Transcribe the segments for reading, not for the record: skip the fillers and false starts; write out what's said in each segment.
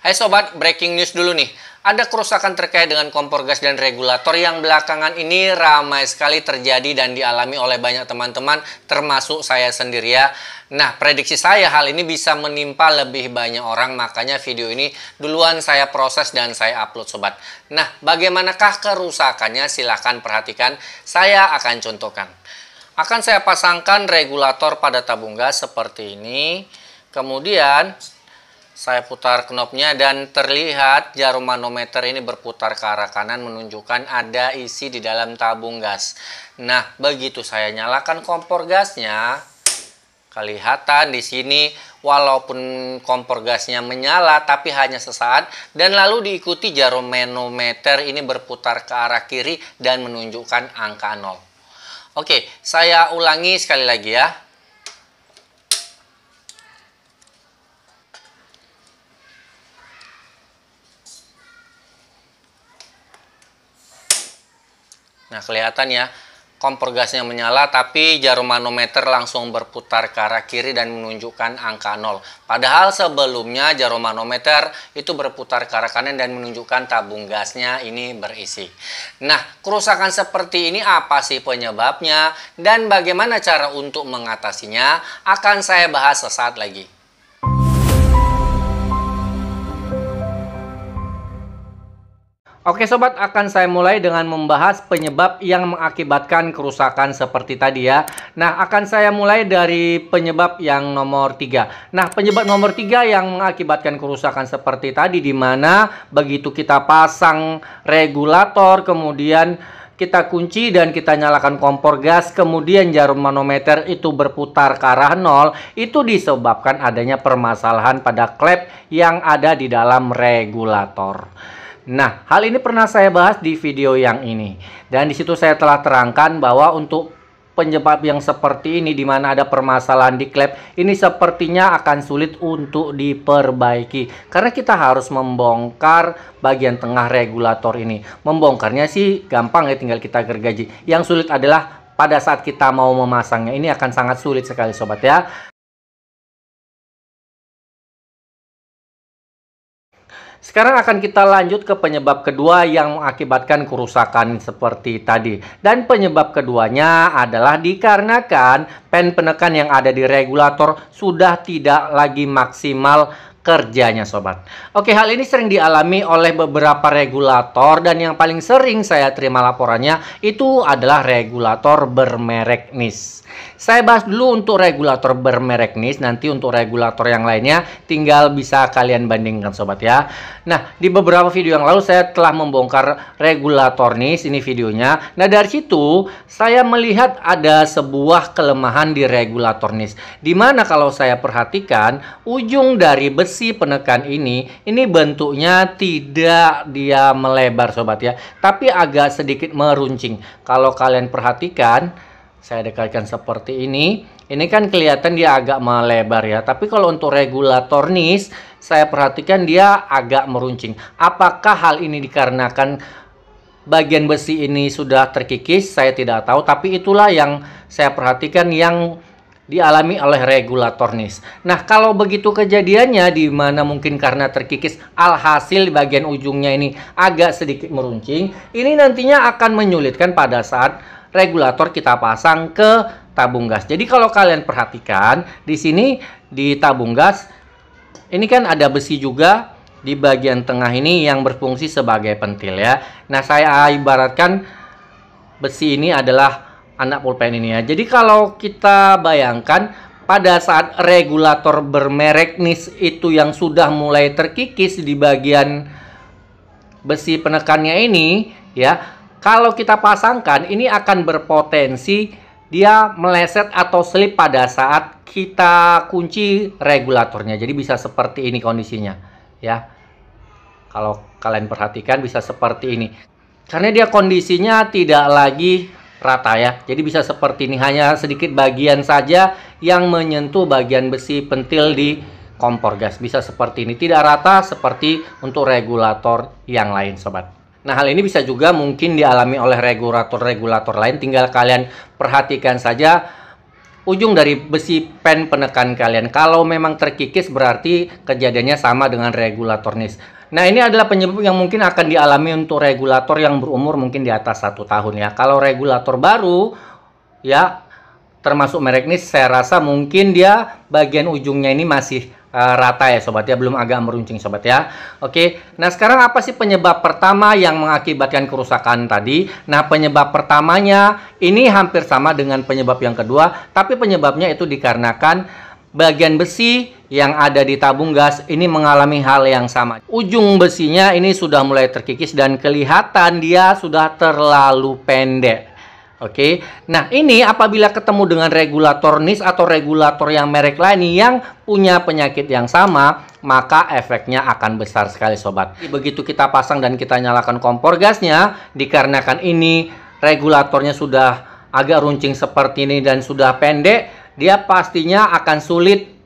Hai sobat, breaking news dulu nih. Ada kerusakan terkait dengan kompor gas dan regulator yang belakangan ini ramai sekali terjadi dan dialami oleh banyak teman-teman, termasuk saya sendiri ya. Nah, prediksi saya hal ini bisa menimpa lebih banyak orang, makanya video ini duluan saya proses dan saya upload sobat. Nah, bagaimanakah kerusakannya? Silahkan perhatikan, saya akan contohkan. Akan saya pasangkan regulator pada tabung gas seperti ini. Kemudian saya putar knopnya dan terlihat jarum manometer ini berputar ke arah kanan menunjukkan ada isi di dalam tabung gas. Nah, begitu saya nyalakan kompor gasnya, kelihatan di sini walaupun kompor gasnya menyala tapi hanya sesaat dan lalu diikuti jarum manometer ini berputar ke arah kiri dan menunjukkan angka 0. Oke, saya ulangi sekali lagi ya. Nah, kelihatan ya, kompor gasnya menyala tapi jarum manometer langsung berputar ke arah kiri dan menunjukkan angka 0. Padahal sebelumnya jarum manometer itu berputar ke arah kanan dan menunjukkan tabung gasnya ini berisi. Nah, kerusakan seperti ini apa sih penyebabnya dan bagaimana cara untuk mengatasinya? Akan saya bahas sesaat lagi. Oke sobat, akan saya mulai dengan membahas penyebab yang mengakibatkan kerusakan seperti tadi ya. Nah, akan saya mulai dari penyebab yang nomor 3. Nah, penyebab nomor 3 yang mengakibatkan kerusakan seperti tadi, di mana begitu kita pasang regulator, kemudian kita kunci dan kita nyalakan kompor gas, kemudian jarum manometer itu berputar ke arah 0, itu disebabkan adanya permasalahan pada klep yang ada di dalam regulator. Nah, hal ini pernah saya bahas di video yang ini. Dan di situ saya telah terangkan bahwa untuk penyebab yang seperti ini, di mana ada permasalahan di klep, ini sepertinya akan sulit untuk diperbaiki. Karena kita harus membongkar bagian tengah regulator ini. Membongkarnya sih gampang ya, tinggal kita gergaji. Yang sulit adalah pada saat kita mau memasangnya. Ini akan sangat sulit sekali sobat ya. Sekarang akan kita lanjut ke penyebab kedua yang mengakibatkan kerusakan seperti tadi. Dan penyebab keduanya adalah dikarenakan pen penekan yang ada di regulator sudah tidak lagi maksimal kerjanya sobat. Oke, hal ini sering dialami oleh beberapa regulator dan yang paling sering saya terima laporannya itu adalah regulator bermerek NIS. Saya bahas dulu untuk regulator bermerek NIS, nanti untuk regulator yang lainnya tinggal bisa kalian bandingkan sobat ya. Nah, di beberapa video yang lalu saya telah membongkar regulator NIS, ini videonya. Nah, dari situ saya melihat ada sebuah kelemahan di regulator NIS. Dimana kalau saya perhatikan ujung dari besi penekan ini bentuknya tidak dia melebar sobat ya, tapi agak sedikit meruncing. Kalau kalian perhatikan, saya dekatkan seperti ini kan kelihatan dia agak melebar ya. Tapi kalau untuk regulator NIS, saya perhatikan dia agak meruncing. Apakah hal ini dikarenakan bagian besi ini sudah terkikis? Saya tidak tahu, tapi itulah yang saya perhatikan yang dialami oleh regulator NIS. Nah, kalau begitu kejadiannya, di mana mungkin karena terkikis, alhasil di bagian ujungnya ini agak sedikit meruncing, ini nantinya akan menyulitkan pada saat regulator kita pasang ke tabung gas. Jadi kalau kalian perhatikan di sini di tabung gas ini kan ada besi juga di bagian tengah ini yang berfungsi sebagai pentil ya. Nah, saya ibaratkan besi ini adalah anak pulpen ini ya. Jadi kalau kita bayangkan pada saat regulator bermerek NIS itu yang sudah mulai terkikis di bagian besi penekannya ini ya, kalau kita pasangkan ini akan berpotensi dia meleset atau slip pada saat kita kunci regulatornya. Jadi bisa seperti ini kondisinya ya. Kalau kalian perhatikan bisa seperti ini. Karena dia kondisinya tidak lagi rata ya. Jadi bisa seperti ini, hanya sedikit bagian saja yang menyentuh bagian besi pentil di kompor gas. Bisa seperti ini, tidak rata seperti untuk regulator yang lain sobat. Nah, hal ini bisa juga mungkin dialami oleh regulator-regulator lain. Tinggal kalian perhatikan saja ujung dari besi pen penekan kalian. Kalau memang terkikis berarti kejadiannya sama dengan regulator nis. Nah, ini adalah penyebab yang mungkin akan dialami untuk regulator yang berumur mungkin di atas 1 tahun ya. Kalau regulator baru ya, termasuk merek nis, saya rasa mungkin dia bagian ujungnya ini masih rata ya sobat ya, belum agak meruncing sobat ya. Oke, nah sekarang apa sih penyebab pertama yang mengakibatkan kerusakan tadi? Nah, penyebab pertamanya ini hampir sama dengan penyebab yang kedua, tapi penyebabnya itu dikarenakan bagian besi yang ada di tabung gas ini mengalami hal yang sama. Ujung besinya ini sudah mulai terkikis dan kelihatan dia sudah terlalu pendek. Oke, nah ini apabila ketemu dengan regulator nis atau regulator yang merek lain yang punya penyakit yang sama, maka efeknya akan besar sekali sobat. Begitu kita pasang dan kita nyalakan kompor gasnya, dikarenakan ini regulatornya sudah agak runcing seperti ini dan sudah pendek, dia pastinya akan sulit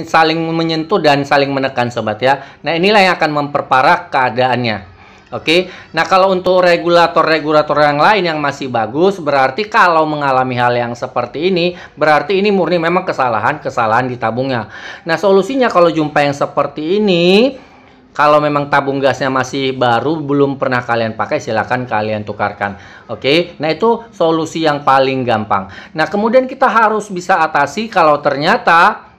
saling menyentuh dan saling menekan sobat ya. Nah, inilah yang akan memperparah keadaannya. Oke, nah kalau untuk regulator-regulator yang lain yang masih bagus, berarti kalau mengalami hal yang seperti ini, berarti ini murni memang kesalahan di tabungnya. Nah, solusinya kalau jumpa yang seperti ini, kalau memang tabung gasnya masih baru, belum pernah kalian pakai, silakan kalian tukarkan. Oke, nah itu solusi yang paling gampang. Nah, kemudian kita harus bisa atasi kalau ternyata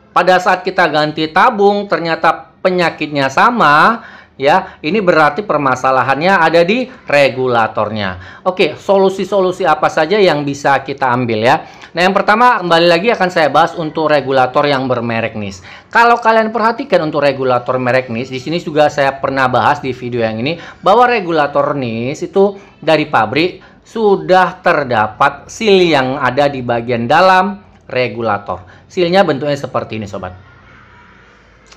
pada saat kita ganti tabung, ternyata penyakitnya sama. Ya, ini berarti permasalahannya ada di regulatornya. Oke, solusi-solusi apa saja yang bisa kita ambil ya? Nah, yang pertama kembali lagi akan saya bahas untuk regulator yang bermerek nis. Kalau kalian perhatikan untuk regulator merek nis, di sini juga saya pernah bahas di video yang ini bahwa regulator nis itu dari pabrik sudah terdapat seal yang ada di bagian dalam regulator. Sealnya bentuknya seperti ini sobat.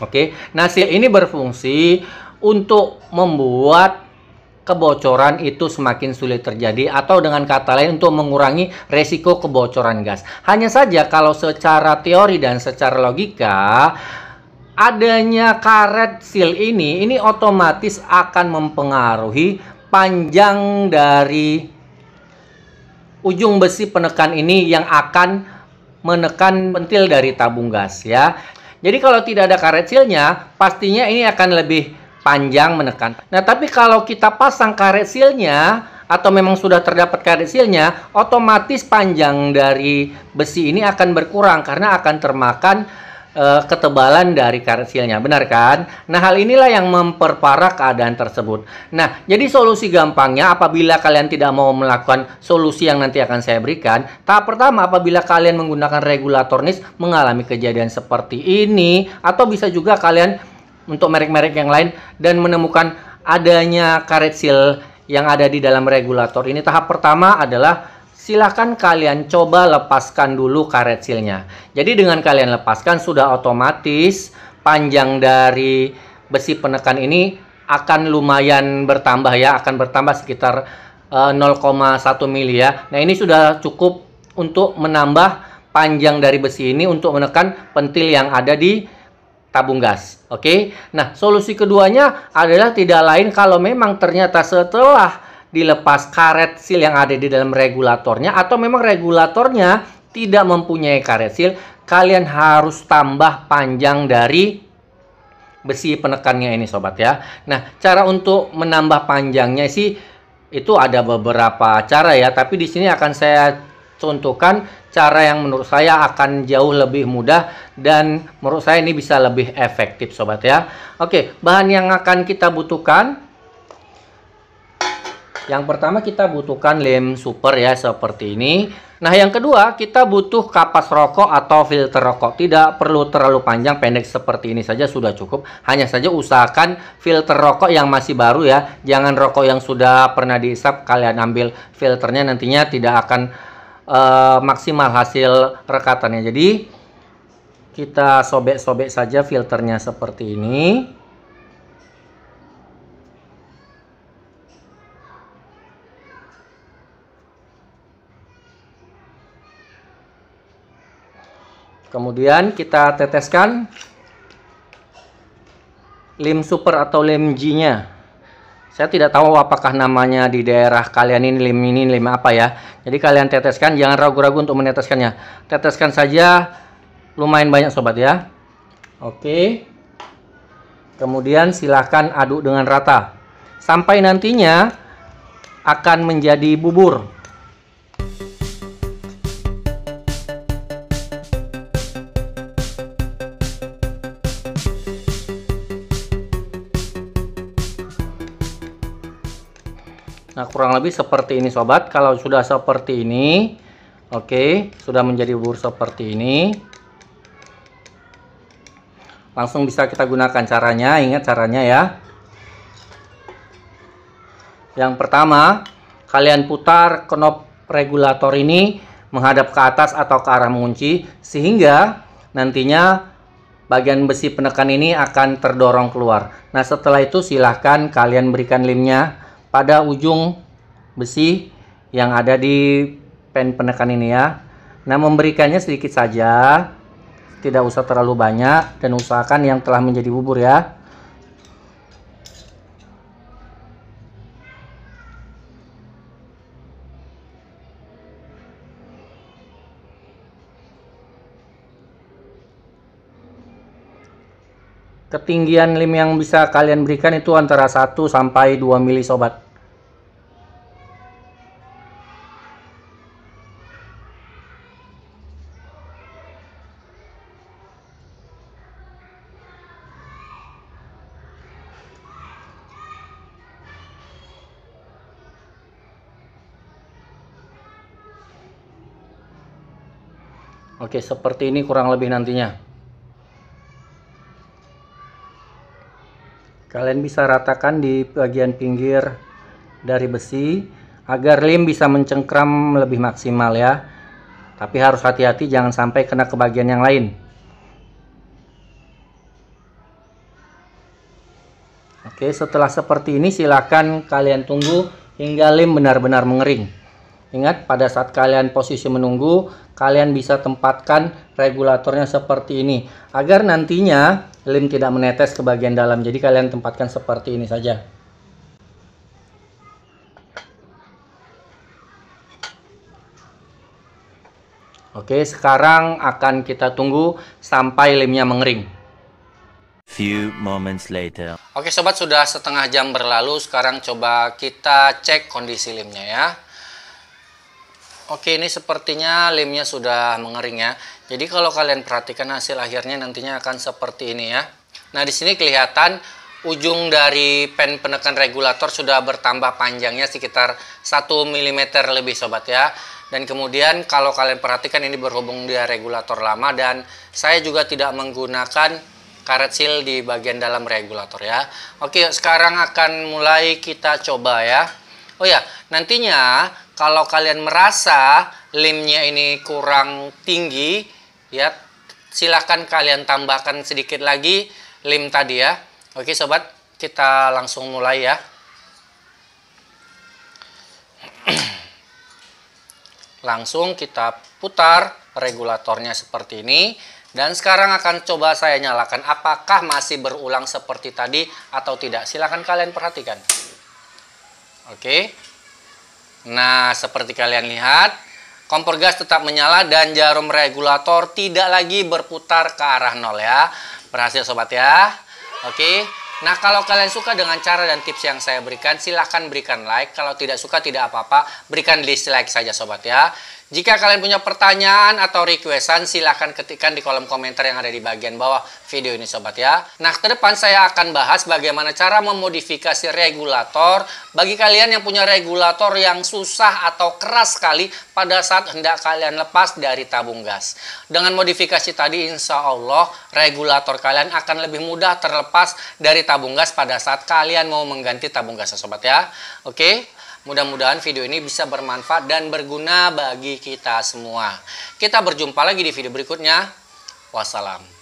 Oke, nah seal ini berfungsi untuk membuat kebocoran itu semakin sulit terjadi, atau dengan kata lain untuk mengurangi resiko kebocoran gas. Hanya saja kalau secara teori dan secara logika, adanya karet seal ini otomatis akan mempengaruhi panjang dari ujung besi penekan ini yang akan menekan pentil dari tabung gas ya. Jadi kalau tidak ada karet sealnya, pastinya ini akan lebih panjang menekan. Nah, tapi kalau kita pasang karet sealnya atau memang sudah terdapat karet sealnya, otomatis panjang dari besi ini akan berkurang karena akan termakan ketebalan dari karet sealnya. Benar kan? Nah, hal inilah yang memperparah keadaan tersebut. Nah, jadi solusi gampangnya apabila kalian tidak mau melakukan solusi yang nanti akan saya berikan, tahap pertama apabila kalian menggunakan regulator nis mengalami kejadian seperti ini, atau bisa juga kalian untuk merek-merek yang lain dan menemukan adanya karet seal yang ada di dalam regulator ini, tahap pertama adalah silahkan kalian coba lepaskan dulu karet sealnya. Jadi dengan kalian lepaskan, sudah otomatis panjang dari besi penekan ini akan lumayan bertambah ya, akan bertambah sekitar 0,1 mili ya. Nah, ini sudah cukup untuk menambah panjang dari besi ini untuk menekan pentil yang ada di tabung gas. Oke. Nah, solusi keduanya adalah tidak lain kalau memang ternyata setelah dilepas karet seal yang ada di dalam regulatornya, atau memang regulatornya tidak mempunyai karet seal, kalian harus tambah panjang dari besi penekannya ini sobat ya. Nah, cara untuk menambah panjangnya sih itu ada beberapa cara ya, tapi di sini akan saya contohkan cara yang menurut saya akan jauh lebih mudah dan menurut saya ini bisa lebih efektif sobat ya. Oke, bahan yang akan kita butuhkan, yang pertama kita butuhkan lem super ya seperti ini. Nah, yang kedua kita butuh kapas rokok atau filter rokok. Tidak perlu terlalu panjang, pendek seperti ini saja sudah cukup. Hanya saja usahakan filter rokok yang masih baru ya. Jangan rokok yang sudah pernah dihisap kalian ambil filternya, nantinya tidak akan maksimal hasil rekatannya. Jadi kita sobek-sobek saja filternya seperti ini. Kemudian kita teteskan lem super atau lem G-nya Saya tidak tahu apakah namanya di daerah kalian ini lem apa ya. Jadi kalian teteskan, jangan ragu-ragu untuk meneteskannya. Teteskan saja, lumayan banyak sobat ya. Oke. Kemudian silahkan aduk dengan rata. Sampai nantinya akan menjadi bubur. Nah, kurang lebih seperti ini sobat. Kalau sudah seperti ini, oke, sudah menjadi bubur seperti ini, langsung bisa kita gunakan caranya. Ingat caranya ya. Yang pertama, kalian putar knob regulator ini menghadap ke atas atau ke arah mengunci, sehingga nantinya bagian besi penekan ini akan terdorong keluar. Nah, setelah itu silahkan kalian berikan lemnya pada ujung besi yang ada di pen penekan ini ya. Nah, memberikannya sedikit saja, tidak usah terlalu banyak, dan usahakan yang telah menjadi bubur ya. Ketinggian lem yang bisa kalian berikan itu antara 1 sampai 2 mili sobat. Oke, seperti ini kurang lebih nantinya. Kalian bisa ratakan di bagian pinggir dari besi agar lem bisa mencengkram lebih maksimal ya. Tapi harus hati-hati jangan sampai kena ke bagian yang lain. Oke, setelah seperti ini silahkan kalian tunggu hingga lem benar-benar mengering. Ingat, pada saat kalian posisi menunggu, kalian bisa tempatkan regulatornya seperti ini agar nantinya lem tidak menetes ke bagian dalam. Jadi kalian tempatkan seperti ini saja. Oke, sekarang akan kita tunggu sampai lemnya mengering. Few moments later. Oke sobat, sudah setengah jam berlalu. Sekarang coba kita cek kondisi lemnya ya. Oke, ini sepertinya lemnya sudah mengering ya. Jadi kalau kalian perhatikan hasil akhirnya nantinya akan seperti ini ya. Nah, di sini kelihatan ujung dari pen penekan regulator sudah bertambah panjangnya sekitar 1 mm lebih sobat ya. Dan kemudian kalau kalian perhatikan ini berhubung dia regulator lama, dan saya juga tidak menggunakan karet seal di bagian dalam regulator ya. Oke, sekarang akan mulai kita coba ya. Oh ya, nantinya kalau kalian merasa lemnya ini kurang tinggi ya, silahkan kalian tambahkan sedikit lagi lem tadi ya. Oke sobat, kita langsung mulai ya. Langsung kita putar regulatornya seperti ini. Dan sekarang akan coba saya nyalakan apakah masih berulang seperti tadi atau tidak. Silahkan kalian perhatikan. Oke. Nah, seperti kalian lihat, kompor gas tetap menyala dan jarum regulator tidak lagi berputar ke arah 0 ya. Berhasil sobat ya. Oke. Nah, kalau kalian suka dengan cara dan tips yang saya berikan, silahkan berikan like. Kalau tidak suka tidak apa-apa, berikan dislike saja sobat ya. Jika kalian punya pertanyaan atau requestan, silahkan ketikkan di kolom komentar yang ada di bagian bawah video ini sobat ya. Nah, ke depan saya akan bahas bagaimana cara memodifikasi regulator bagi kalian yang punya regulator yang susah atau keras sekali pada saat hendak kalian lepas dari tabung gas. Dengan modifikasi tadi, insya Allah regulator kalian akan lebih mudah terlepas dari tabung gas pada saat kalian mau mengganti tabung gas sobat ya. Oke. Mudah-mudahan video ini bisa bermanfaat dan berguna bagi kita semua. Kita berjumpa lagi di video berikutnya. Wassalam.